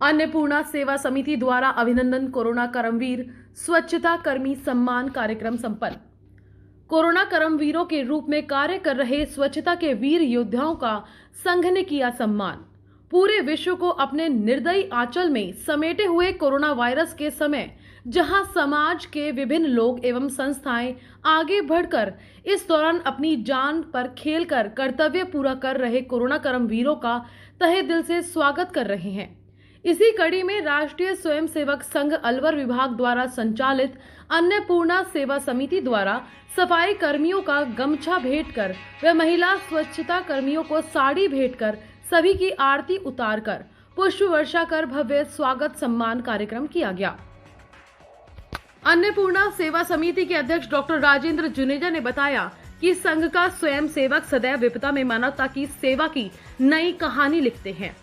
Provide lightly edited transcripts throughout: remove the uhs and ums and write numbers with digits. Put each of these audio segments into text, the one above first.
अन्नपूर्णा सेवा समिति द्वारा अभिनंदन कोरोना कर्मवीर स्वच्छता कर्मी सम्मान कार्यक्रम संपन्न। कोरोना कर्मवीरों के रूप में कार्य कर रहे स्वच्छता के वीर योद्धाओं का संघ ने किया सम्मान। पूरे विश्व को अपने निर्दयी आंचल में समेटे हुए कोरोना वायरस के समय जहां समाज के विभिन्न लोग एवं संस्थाएं आगे बढ़कर इस दौरान अपनी जान पर खेलकर कर्तव्य पूरा कर रहे कोरोना कर्मवीरों का तहे दिल से स्वागत कर रहे हैं। इसी कड़ी में राष्ट्रीय स्वयंसेवक संघ अलवर विभाग द्वारा संचालित अन्नपूर्णा सेवा समिति द्वारा सफाई कर्मियों का गमछा भेंट कर व महिला स्वच्छता कर्मियों को साड़ी भेंट कर सभी की आरती उतारकर पुष्प वर्षा कर भव्य स्वागत सम्मान कार्यक्रम किया गया। अन्नपूर्णा सेवा समिति के अध्यक्ष डॉक्टर राजेंद्र जुनेजा ने बताया कि संघ का स्वयं सेवक सदैव विपदा में मानवता की सेवा की नई कहानी लिखते हैं।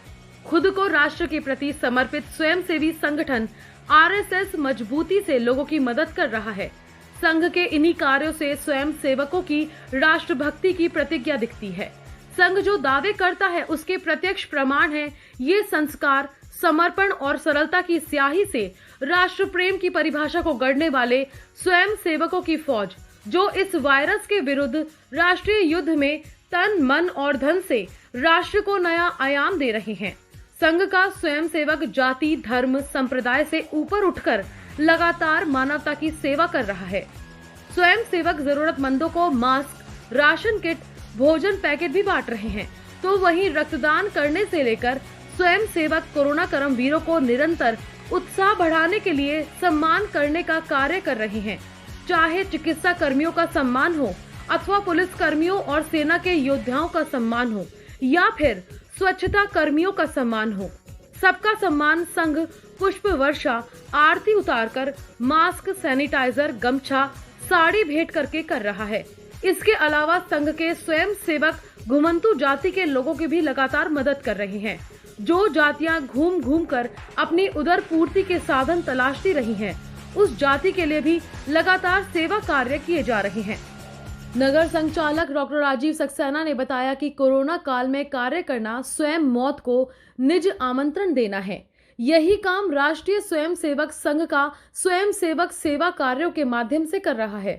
खुद को राष्ट्र के प्रति समर्पित स्वयंसेवी संगठन आरएसएस मजबूती से लोगों की मदद कर रहा है। संघ के इन्हीं कार्यों से स्वयं सेवकों की राष्ट्रभक्ति की प्रतिज्ञा दिखती है। संघ जो दावे करता है उसके प्रत्यक्ष प्रमाण है ये संस्कार, समर्पण और सरलता की स्याही से राष्ट्र प्रेम की परिभाषा को गढ़ने वाले स्वयं सेवकों की फौज, जो इस वायरस के विरुद्ध राष्ट्रीय युद्ध में तन, मन और धन से राष्ट्र को नया आयाम दे रहे हैं। संघ का स्वयंसेवक जाति, धर्म, संप्रदाय से ऊपर उठकर लगातार मानवता की सेवा कर रहा है। स्वयंसेवक जरूरतमंदों को मास्क, राशन किट, भोजन पैकेट भी बांट रहे हैं, तो वहीं रक्तदान करने से लेकर स्वयंसेवक कोरोना कर्मवीरों को निरंतर उत्साह बढ़ाने के लिए सम्मान करने का कार्य कर रहे हैं। चाहे चिकित्सा कर्मियों का सम्मान हो अथवा पुलिस कर्मियों और सेना के योद्धाओं का सम्मान हो या फिर स्वच्छता कर्मियों का सम्मान हो, सबका सम्मान संघ पुष्प वर्षा, आरती उतारकर, मास्क, सैनिटाइजर, गमछा, साड़ी भेंट करके कर रहा है। इसके अलावा संघ के स्वयं सेवक घुमंतु जाति के लोगों की भी लगातार मदद कर रहे हैं। जो जातियां घूम घूम कर अपनी उदर पूर्ति के साधन तलाशती रही हैं, उस जाति के लिए भी लगातार सेवा कार्य किए जा रहे हैं। नगर संचालक डॉक्टर राजीव सक्सेना ने बताया कि कोरोना काल में कार्य करना स्वयं मौत को निज आमंत्रण देना है। यही काम राष्ट्रीय स्वयंसेवक संघ का स्वयंसेवक सेवा कार्यों के माध्यम से कर रहा है।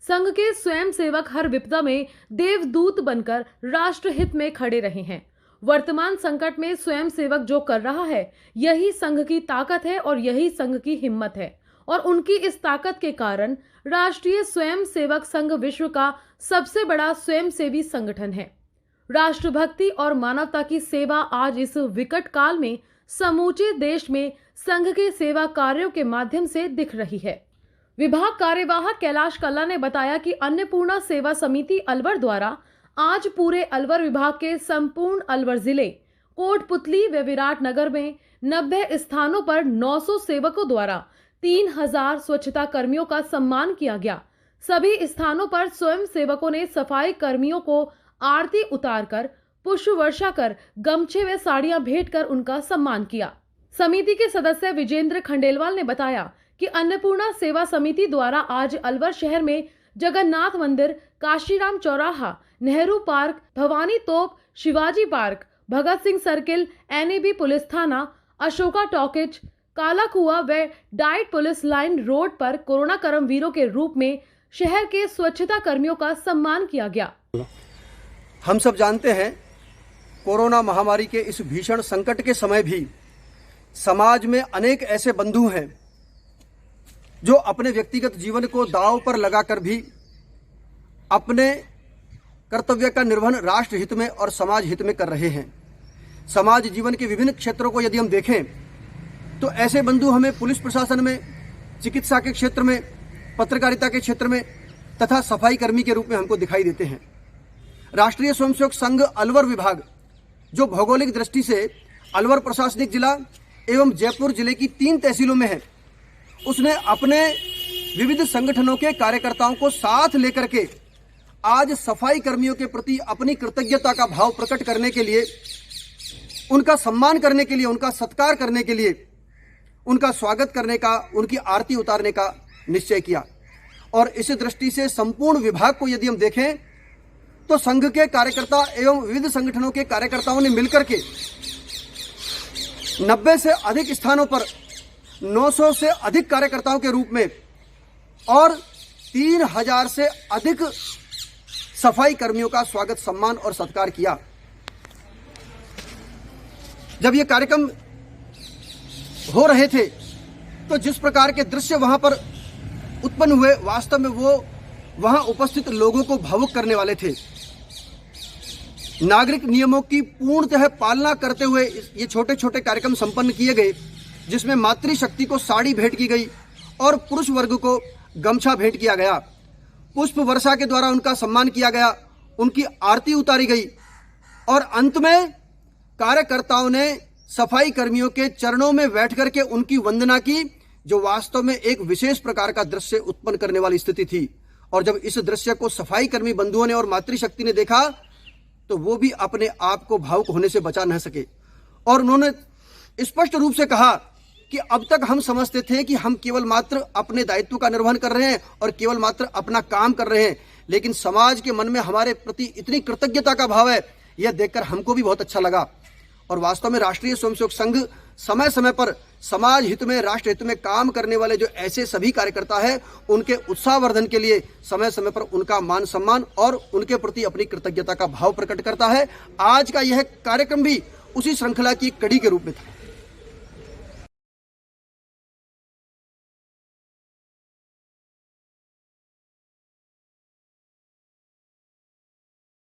संघ के स्वयंसेवक हर विपदा में देवदूत बनकर राष्ट्र हित में खड़े रहे हैं। वर्तमान संकट में स्वयंसेवक जो कर रहा है, यही संघ की ताकत है और यही संघ की हिम्मत है, और उनकी इस ताकत के कारण राष्ट्रीय स्वयंसेवक संघ विश्व का सबसे बड़ा स्वयंसेवी संगठन है। राष्ट्रभक्ति और मानवता की सेवा आज इस विकट काल में समूचे देश में संघ के सेवा कार्यों के माध्यम से दिख रही है। विभाग कार्यवाहक कैलाश कल्ला ने बताया कि अन्नपूर्णा सेवा समिति अलवर द्वारा आज पूरे अलवर विभाग के संपूर्ण अलवर जिले, कोटपुतली व विराटनगर में 90 स्थानों पर 900 सेवकों द्वारा 3000 स्वच्छता कर्मियों का सम्मान किया गया। सभी स्थानों पर स्वयं सेवकों ने सफाई कर्मियों को आरती उतारकर, पुष्प वर्षा कर, गमछे व साड़ियां भेंट कर उनका सम्मान किया। समिति के सदस्य विजेंद्र खंडेलवाल ने बताया कि अन्नपूर्णा सेवा समिति द्वारा आज अलवर शहर में जगन्नाथ मंदिर, काशीराम चौराहा, नेहरू पार्क, भवानी तोप, Shivaji park, Bhagat Singh circle, NAB police थाना, अशोका टॉकीज, काला कुआ व डाइट पुलिस लाइन रोड पर कोरोना कर्मवीरों के रूप में शहर के स्वच्छता कर्मियों का सम्मान किया गया। हम सब जानते हैं, कोरोना महामारी के इस भीषण संकट के समय भी समाज में अनेक ऐसे बंधु हैं जो अपने व्यक्तिगत जीवन को दांव पर लगाकर भी अपने कर्तव्य का निर्वहन राष्ट्र हित में और समाज हित में कर रहे हैं। समाज जीवन के विभिन्न क्षेत्रों को यदि हम देखें तो ऐसे बंधु हमें पुलिस प्रशासन में, चिकित्सा के क्षेत्र में, पत्रकारिता के क्षेत्र में तथा सफाई कर्मी के रूप में हमको दिखाई देते हैं। राष्ट्रीय स्वयंसेवक संघ अलवर विभाग, जो भौगोलिक दृष्टि से अलवर प्रशासनिक जिला एवं जयपुर जिले की 3 तहसीलों में है, उसने अपने विविध संगठनों के कार्यकर्ताओं को साथ लेकर के आज सफाई कर्मियों के प्रति अपनी कृतज्ञता का भाव प्रकट करने के लिए, उनका सम्मान करने के लिए, उनका सत्कार करने के लिए, उनका स्वागत करने का, उनकी आरती उतारने का निश्चय किया। और इस दृष्टि से संपूर्ण विभाग को यदि हम देखें तो संघ के कार्यकर्ता एवं विविध संगठनों के कार्यकर्ताओं ने मिलकर के 90 से अधिक स्थानों पर 900 से अधिक कार्यकर्ताओं के रूप में और 3000 से अधिक सफाई कर्मियों का स्वागत, सम्मान और सत्कार किया। जब ये कार्यक्रम हो रहे थे तो जिस प्रकार के दृश्य वहां पर उत्पन्न हुए, वास्तव में वो वहां उपस्थित लोगों को भावुक करने वाले थे। नागरिक नियमों की पूर्णतः पालना करते हुए ये छोटे छोटे कार्यक्रम संपन्न किए गए, जिसमें मातृशक्ति को साड़ी भेंट की गई और पुरुष वर्ग को गमछा भेंट किया गया। पुष्प वर्षा के द्वारा उनका सम्मान किया गया, उनकी आरती उतारी गई और अंत में कार्यकर्ताओं ने सफाई कर्मियों के चरणों में बैठ करके उनकी वंदना की, जो वास्तव में एक विशेष प्रकार का दृश्य उत्पन्न करने वाली स्थिति थी। और जब इस दृश्य को सफाई कर्मी बंधुओं ने और मातृशक्ति ने देखा तो वो भी अपने आप को भावुक होने से बचा न सके और उन्होंने स्पष्ट रूप से कहा कि अब तक हम समझते थे कि हम केवल मात्र अपने दायित्व का निर्वहन कर रहे हैं और केवल मात्र अपना काम कर रहे हैं, लेकिन समाज के मन में हमारे प्रति इतनी कृतज्ञता का भाव है, यह देखकर हमको भी बहुत अच्छा लगा। और वास्तव में राष्ट्रीय स्वयंसेवक संघ समय समय पर समाज हित में, राष्ट्र हित में काम करने वाले जो ऐसे सभी कार्यकर्ता हैं, उनके उत्साहवर्धन के लिए समय समय पर उनका मान सम्मान और उनके प्रति अपनी कृतज्ञता का भाव प्रकट करता है। आज का यह कार्यक्रम भी उसी श्रृंखला की कड़ी के रूप में था।